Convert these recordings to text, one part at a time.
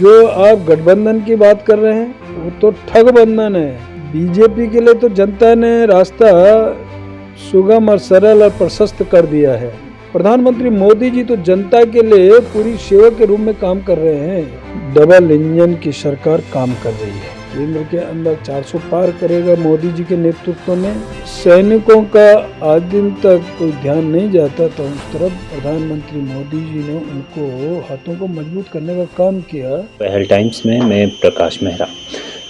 जो आप गठबंधन की बात कर रहे हैं वो तो ठगबंधन है। बीजेपी के लिए तो जनता ने रास्ता सुगम और सरल और प्रशस्त कर दिया है। प्रधानमंत्री मोदी जी तो जनता के लिए पूरी सेवा के रूप में काम कर रहे हैं। डबल इंजन की सरकार काम कर रही है। केंद्र के अंदर 400 पार करेगा मोदी जी के नेतृत्व में। सैनिकों का आज दिन तक कोई ध्यान नहीं जाता था उस तरफ प्रधानमंत्री मोदी जी ने उनको हाथों को मजबूत करने का काम किया। पहल टाइम्स में मैं प्रकाश मेहरा।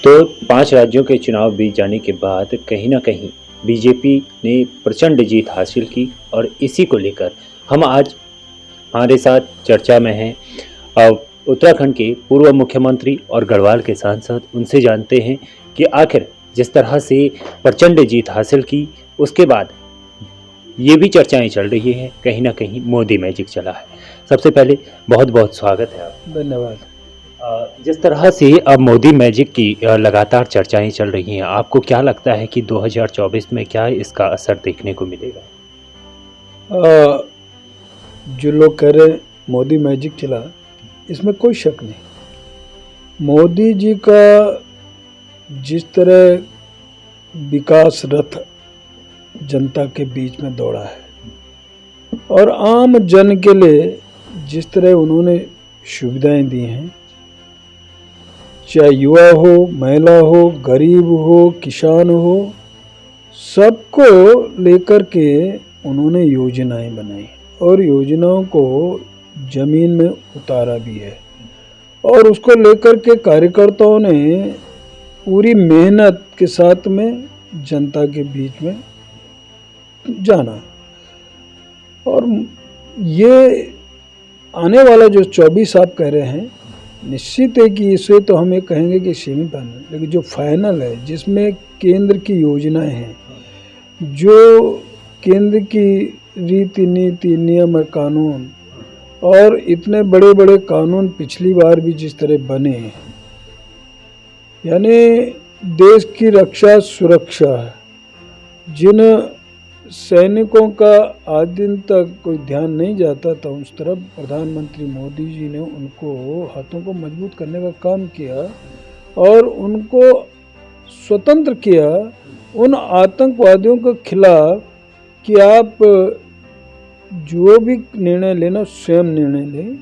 तो 5 राज्यों के चुनाव बीत जाने के बाद कहीं ना कहीं बीजेपी ने प्रचंड जीत हासिल की और इसी को लेकर हम आज हमारे साथ चर्चा में हैं उत्तराखंड के पूर्व मुख्यमंत्री और गढ़वाल के सांसद। उनसे जानते हैं कि आखिर जिस तरह से प्रचंड जीत हासिल की उसके बाद ये भी चर्चाएं चल रही हैं कहीं ना कहीं मोदी मैजिक चला है। सबसे पहले बहुत बहुत स्वागत है आप। धन्यवाद। जिस तरह से अब मोदी मैजिक की लगातार चर्चाएं चल रही हैं, आपको क्या लगता है कि 2024 में क्या इसका असर देखने को मिलेगा? जो लोग कह रहे मोदी मैजिक चला, इसमें कोई शक नहीं। मोदी जी का जिस तरह विकास रथ जनता के बीच में दौड़ा है और आम जन के लिए जिस तरह उन्होंने सुविधाएं दी हैं, चाहे युवा हो, महिला हो, गरीब हो, किसान हो, सबको लेकर के उन्होंने योजनाएं बनाई और योजनाओं को जमीन में उतारा भी है और उसको लेकर के कार्यकर्ताओं ने पूरी मेहनत के साथ में जनता के बीच में जाना। और ये आने वाला जो 24 आप कह रहे हैं, निश्चित है कि इसे तो हम ये कहेंगे कि सेमीफाइनल, लेकिन जो फाइनल है जिसमें केंद्र की योजनाएं हैं, जो केंद्र की रीति नीति नियम और कानून और इतने बड़े बड़े कानून पिछली बार भी जिस तरह बने, यानी देश की रक्षा सुरक्षा, जिन सैनिकों का आज दिन तक कोई ध्यान नहीं जाता था उस तरफ प्रधानमंत्री मोदी जी ने उनको हाथों को मजबूत करने का काम किया और उनको स्वतंत्र किया उन आतंकवादियों के खिलाफ कि आप जो भी निर्णय लेना स्वयं निर्णय लें।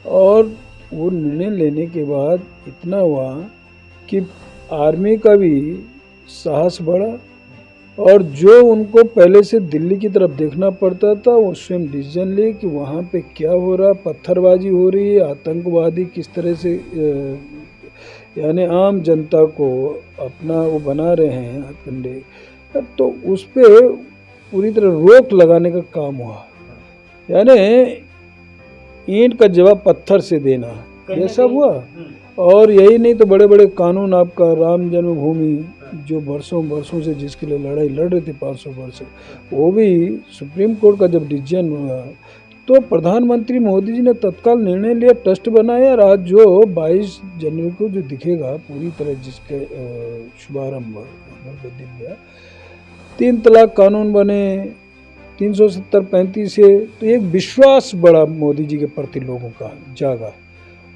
और वो निर्णय लेने के बाद इतना हुआ कि आर्मी का भी साहस बढ़ा और जो उनको पहले से दिल्ली की तरफ देखना पड़ता था वो स्वयं डिसीजन लिए कि वहाँ पे क्या हो रहा, पत्थरबाजी हो रही है, आतंकवादी किस तरह से यानी आम जनता को अपना वो बना रहे हैं हथकंडे, तो उस पर पूरी तरह रोक लगाने का काम हुआ। यानी ईंट का जवाब पत्थर से देना, ये सब हुआ। और यही नहीं तो बड़े बड़े कानून, आपका राम जन्मभूमि जो वर्षों से जिसके लिए लड़ाई लड़ रहे थे 500 वर्ष, वो भी सुप्रीम कोर्ट का जब डिसीजन हुआ तो प्रधानमंत्री मोदी जी ने तत्काल निर्णय लिया, ट्रस्ट बनाया और आज जो 22 जनवरी को जो दिखेगा पूरी तरह जिसके शुभारंभ 3 तलाक कानून बने, 370-35 से, तो एक विश्वास बढ़ा मोदी जी के प्रति लोगों का जागा।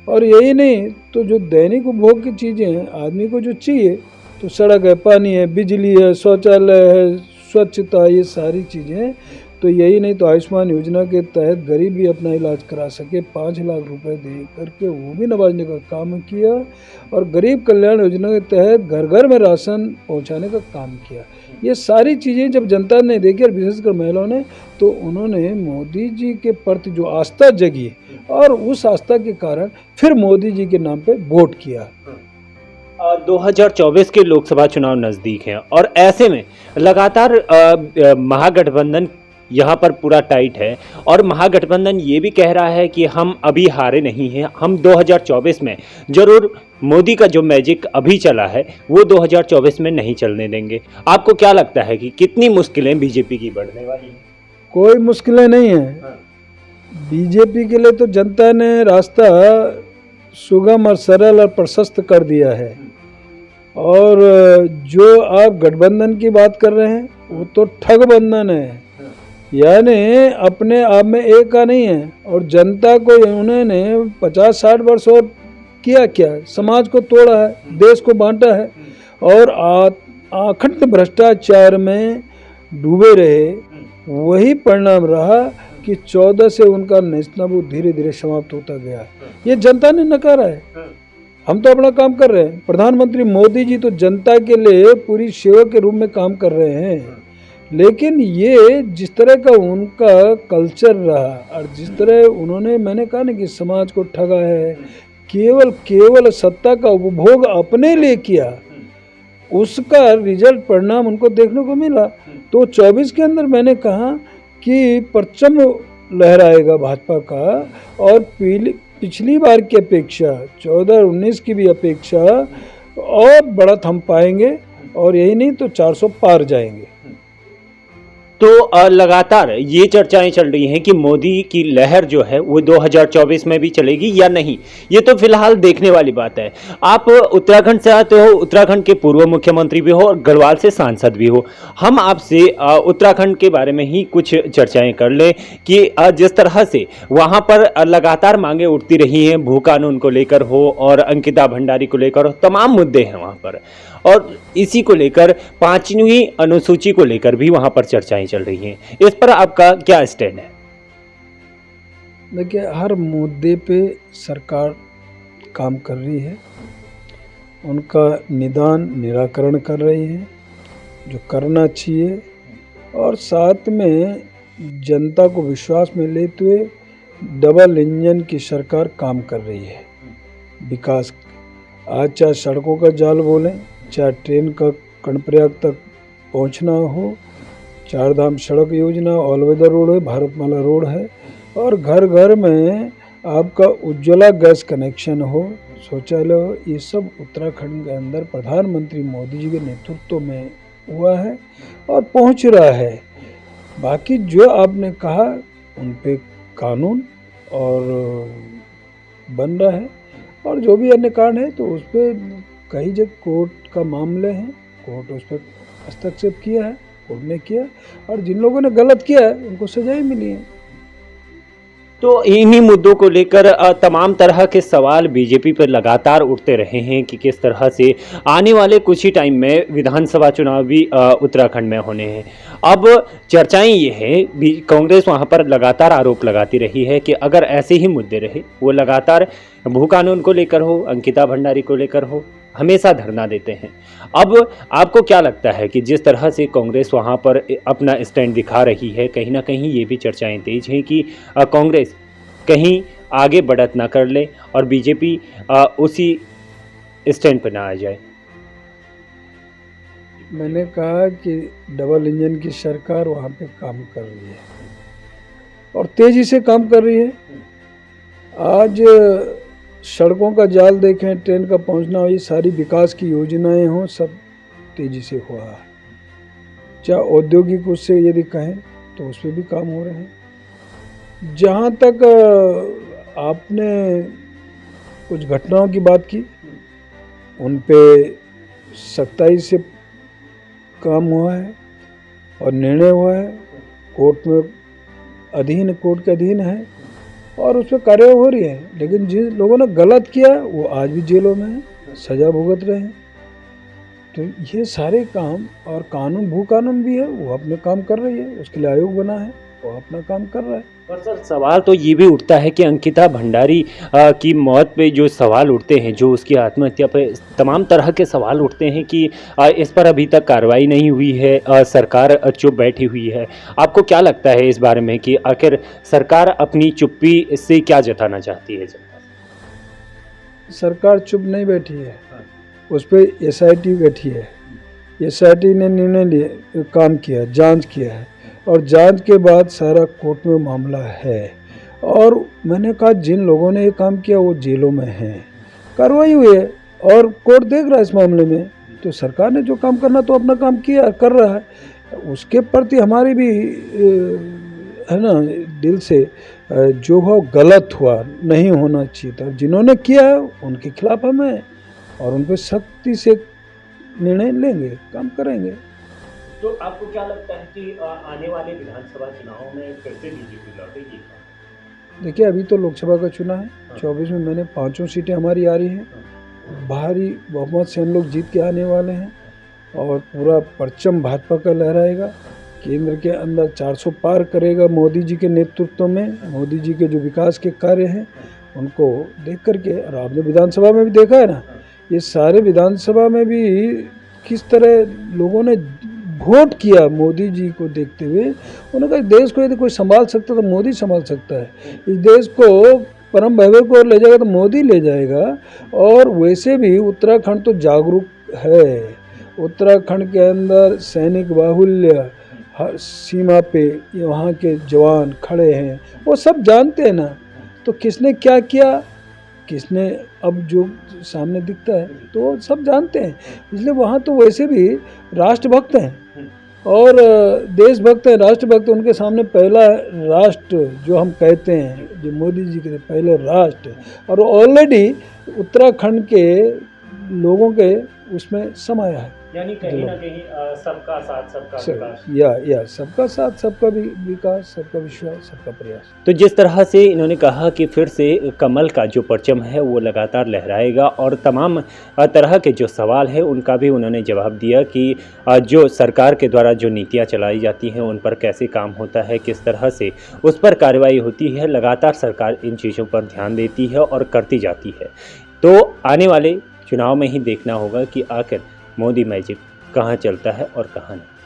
और यही नहीं तो जो दैनिक उपभोग की चीज़ें हैं, आदमी को जो चाहिए, तो सड़क है, पानी है, बिजली है, शौचालय है, स्वच्छता, ये सारी चीज़ें। तो यही नहीं तो आयुष्मान योजना के तहत गरीब भी अपना इलाज करा सके, 5 लाख रुपए दे करके वो भी नवाजने का काम किया। और गरीब कल्याण योजना के तहत घर घर में राशन पहुंचाने का काम किया। ये सारी चीज़ें जब जनता ने देखी और विशेषकर महिलाओं ने, तो उन्होंने मोदी जी के प्रति जो आस्था जगी और उस आस्था के कारण फिर मोदी जी के नाम पे वोट किया। 2024 के लोकसभा चुनाव नज़दीक हैं और ऐसे में लगातार महागठबंधन यहाँ पर पूरा टाइट है और महागठबंधन ये भी कह रहा है कि हम अभी हारे नहीं हैं, हम 2024 में जरूर मोदी का जो मैजिक अभी चला है वो 2024 में नहीं चलने देंगे। आपको क्या लगता है कि कितनी मुश्किलें बीजेपी की बढ़ने वाली? कोई मुश्किलें नहीं है। बीजेपी के लिए तो जनता ने रास्ता सुगम और सरल और प्रशस्त कर दिया है। और जो आप गठबंधन की बात कर रहे हैं वो तो ठगबंधन है, यानी अपने आप में एक का नहीं है। और जनता को उन्होंने 50-60 वर्ष और किया क्या? समाज को तोड़ा है, देश को बांटा है और अखंड भ्रष्टाचार में डूबे रहे। वही परिणाम रहा कि 14 से उनका नेस्तनाबूद धीरे धीरे समाप्त होता गया। ये जनता ने नकारा है। हम तो अपना काम कर रहे हैं। प्रधानमंत्री मोदी जी तो जनता के लिए पूरी सेवा के रूप में काम कर रहे हैं, लेकिन ये जिस तरह का उनका कल्चर रहा और जिस तरह उन्होंने, मैंने कहा ना कि समाज को ठगा है, केवल सत्ता का उपभोग अपने लिए किया, उसका रिजल्ट परिणाम उनको देखने को मिला। तो 24 के अंदर मैंने कहा कि परचम लहराएगा भाजपा का और पिछली बार की अपेक्षा 14 और 19 की भी अपेक्षा और बढ़त हम पाएंगे और यही नहीं तो 400 पार जाएंगे। तो लगातार ये चर्चाएं चल रही हैं कि मोदी की लहर जो है वो 2024 में भी चलेगी या नहीं, ये तो फिलहाल देखने वाली बात है। आप उत्तराखंड से आते हो, उत्तराखंड के पूर्व मुख्यमंत्री भी हो और गढ़वाल से सांसद भी हो। हम आपसे उत्तराखंड के बारे में ही कुछ चर्चाएं कर लें कि जिस तरह से वहाँ पर लगातार मांगे उठती रही हैं, भू कानून को लेकर हो और अंकिता भंडारी को लेकर हो, तमाम मुद्दे हैं वहाँ पर, और इसी को लेकर 5वीं अनुसूची को लेकर भी वहां पर चर्चाएं चल रही हैं। इस पर आपका क्या स्टैंड है? देखिए, हर मुद्दे पे सरकार काम कर रही है, उनका निराकरण कर रही है जो करना चाहिए, और साथ में जनता को विश्वास में लेते हुए डबल इंजन की सरकार काम कर रही है विकास। आज चाहे सड़कों का जाल बोलें, चाहे ट्रेन का कर्णप्रयाग तक पहुंचना हो, 4 धाम सड़क योजना, ऑल वेदर रोड है, भारतमाला रोड है, और घर घर में आपका उज्ज्वला गैस कनेक्शन हो, शौचालय हो, ये सब उत्तराखंड के अंदर प्रधानमंत्री मोदी जी के नेतृत्व में हुआ है और पहुंच रहा है। बाकी जो आपने कहा उन पे कानून और बन रहा है, और जो भी अन्य कारण है तो उस पर कई जगह कोर्ट का मामले हैं, कोर्ट उस पर हस्तक्षेप किया है, कोर्ट ने किया, और जिन लोगों ने गलत किया है उनको सजाएं मिली है। तो इन्हीं मुद्दों को लेकर तमाम तरह के सवाल बीजेपी पर लगातार उठते रहे हैं कि किस तरह से आने वाले कुछ ही टाइम में विधानसभा चुनाव भी उत्तराखंड में होने हैं। अब चर्चाएं ये है, कांग्रेस वहां पर लगातार आरोप लगाती रही है कि अगर ऐसे ही मुद्दे रहे, वो लगातार भू कानून को लेकर हो, अंकिता भंडारी को लेकर हो, हमेशा धरना देते हैं। अब आपको क्या लगता है कि जिस तरह से कांग्रेस वहां पर अपना स्टैंड दिखा रही है, कहीं ना कहीं ये भी चर्चाएं तेज हैं कि कांग्रेस कहीं आगे बढ़त ना कर ले और बीजेपी उसी स्टैंड पर ना आ जाए? मैंने कहा कि डबल इंजन की सरकार वहाँ पे काम कर रही है और तेजी से काम कर रही है। आज सड़कों का जाल देखें, ट्रेन का पहुंचना हो, ये सारी विकास की योजनाएं हों, सब तेजी से हुआ है। चाहे औद्योगिक उससे यदि कहें तो उस पर भी काम हो रहे हैं। जहाँ तक आपने कुछ घटनाओं की बात की, उन पे सख्ताई से काम हुआ है और निर्णय हुआ है, कोर्ट के अधीन है और उस पर कार्रवाई हो रही है। लेकिन जिन लोगों ने गलत किया वो आज भी जेलों में हैं, सजा भुगत रहे हैं। तो ये सारे काम, और कानून, भू कानून भी है, वो अपने काम कर रही है, उसके लिए आयोग बना है, वो अपना काम कर रहा है। पर सर, सवाल तो ये भी उठता है कि अंकिता भंडारी की मौत पे जो सवाल उठते हैं, जो उसकी आत्महत्या पे तमाम तरह के सवाल उठते हैं कि इस पर अभी तक कार्रवाई नहीं हुई है, सरकार चुप बैठी हुई है। आपको क्या लगता है इस बारे में कि आखिर सरकार अपनी चुप्पी से क्या जताना चाहती है? सरकार चुप नहीं बैठी है, उस पर SIT बैठी है। SIT ने निर्णय लिए, काम किया, जांच किया है, और जांच के बाद सारा कोर्ट में मामला है। और मैंने कहा जिन लोगों ने ये काम किया वो जेलों में हैं, कार्रवाई हुई है और कोर्ट देख रहा है इस मामले में। तो सरकार ने जो काम करना तो अपना काम किया, कर रहा है। उसके प्रति हमारी भी है ना, दिल से जो हो गलत हुआ, नहीं होना चाहिए था, जिन्होंने किया है उनके खिलाफ हमें, और उन पर सख्ती से निर्णय लेंगे, काम करेंगे। तो आपको क्या लगता है कि आने वाले विधानसभा चुनाव में फिर से बीजेपी लौटेगी? देखिए अभी तो लोकसभा का चुनाव है, 24 में मैंने 5 सीटें हमारी आ रही हैं, भारी बहुमत से हम लोग जीत के आने वाले हैं और पूरा परचम भाजपा का लहराएगा। केंद्र के अंदर 400 पार करेगा मोदी जी के नेतृत्व में। मोदी जी के जो विकास के कार्य हैं उनको देख करके, और आपने विधानसभा में भी देखा है ना, ये सारे विधानसभा में भी किस तरह लोगों ने वोट किया मोदी जी को देखते हुए। उन्होंने कहा देश को यदि कोई संभाल सकता तो मोदी संभाल सकता है, इस देश को परम भव्य को ले जाएगा तो मोदी ले जाएगा। और वैसे भी उत्तराखंड तो जागरूक है, उत्तराखंड के अंदर सैनिक बाहुल्य हर सीमा पे वहाँ के जवान खड़े हैं, वो सब जानते हैं ना। तो किसने क्या किया, किसने अब जो सामने दिखता है तो वो सब जानते हैं, इसलिए वहाँ तो वैसे भी राष्ट्रभक्त हैं और देशभक्त हैं, राष्ट्रभक्त। उनके सामने पहला राष्ट्र जो हम कहते हैं, जो मोदी जी के पहले राष्ट्र, और ऑलरेडी उत्तराखंड के लोगों के उसमें समाया है। यानी कहीं ना कहीं सबका साथ सबका विकास। या सबका साथ सबका भी विकास, सबका विश्वास, सबका प्रयास। तो जिस तरह से इन्होंने कहा कि फिर से कमल का जो परचम है वो लगातार लहराएगा और तमाम तरह के जो सवाल है उनका भी उन्होंने जवाब दिया कि जो सरकार के द्वारा जो नीतियां चलाई जाती हैं उन पर कैसे काम होता है, किस तरह से उस पर कार्रवाई होती है। लगातार सरकार इन चीज़ों पर ध्यान देती है और करती जाती है। तो आने वाले चुनाव में ही देखना होगा कि आखिर मोदी मैजिक कहाँ चलता है और कहाँ नहीं।